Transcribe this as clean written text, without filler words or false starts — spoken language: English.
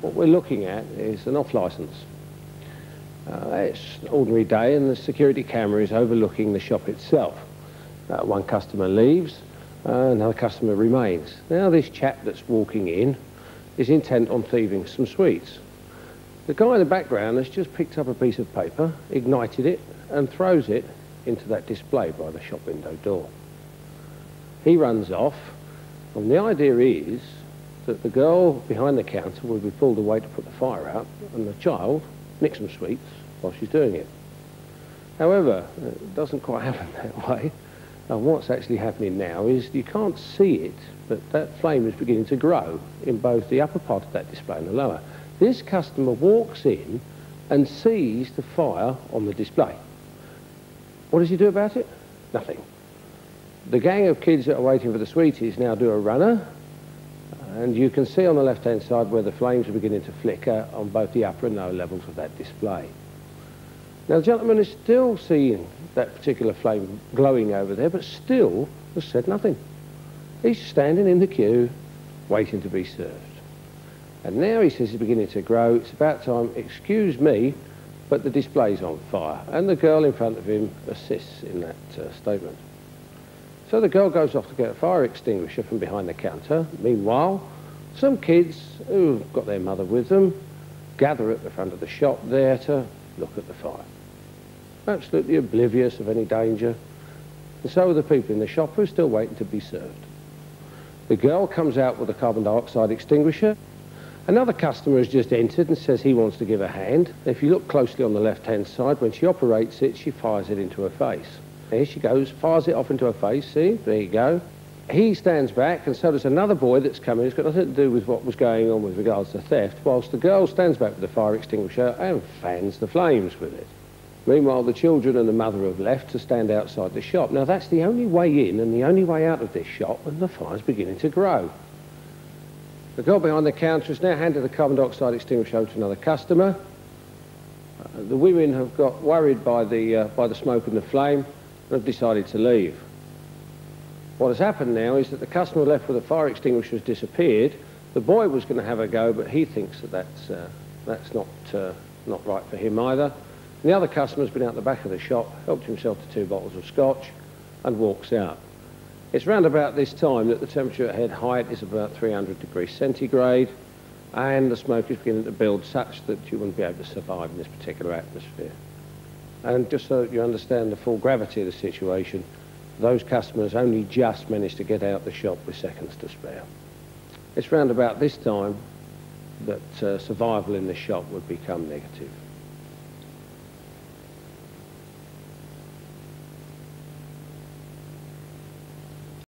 What we're looking at is an off-licence. It's an ordinary day and the security camera is overlooking the shop itself. One customer leaves, another customer remains. Now this chap that's walking in is intent on thieving some sweets. The guy in the background has just picked up a piece of paper, ignited it and throws it into that display by the shop window door. He runs off, and the idea is that the girl behind the counter will be pulled away to put the fire out and the child nicks some sweets while she's doing it. However, it doesn't quite happen that way. And what's actually happening now is you can't see it, but that flame is beginning to grow in both the upper part of that display and the lower. This customer walks in and sees the fire on the display. What does he do about it? Nothing. The gang of kids that are waiting for the sweeties now do a runner, and you can see on the left-hand side where the flames are beginning to flicker on both the upper and lower levels of that display. Now the gentleman is still seeing that particular flame glowing over there, but still has said nothing. He's standing in the queue, waiting to be served. And now he says it's beginning to grow. It's about time, excuse me, but the display's on fire. And the girl in front of him assists in that statement. So the girl goes off to get a fire extinguisher from behind the counter. Meanwhile, some kids who've got their mother with them gather at the front of the shop there to look at the fire. Absolutely oblivious of any danger. And so are the people in the shop who are still waiting to be served. The girl comes out with a carbon dioxide extinguisher. Another customer has just entered and says he wants to give a hand. If you look closely on the left-hand side, when she operates it, she fires it into her face. Here she goes, fires it off into her face, see, there you go. He stands back, and so does another boy that's come in. It's got nothing to do with what was going on with regards to theft, whilst the girl stands back with the fire extinguisher and fans the flames with it. Meanwhile, the children and the mother have left to stand outside the shop. Now, that's the only way in and the only way out of this shop, and the fire's beginning to grow. The girl behind the counter has now handed the carbon dioxide extinguisher over to another customer. The women have got worried by the smoke and the flame, have decided to leave. What has happened now is that the customer left with the fire extinguisher has disappeared. The boy was going to have a go, but he thinks that that's not right for him either. And the other customer's been out the back of the shop, helped himself to 2 bottles of scotch, and walks out. It's round about this time that the temperature at head height is about 300 degrees centigrade, and the smoke is beginning to build such that you wouldn't be able to survive in this particular atmosphere. And just so that you understand the full gravity of the situation, those customers only just managed to get out the shop with seconds to spare. It's round about this time that survival in the shop would become negative.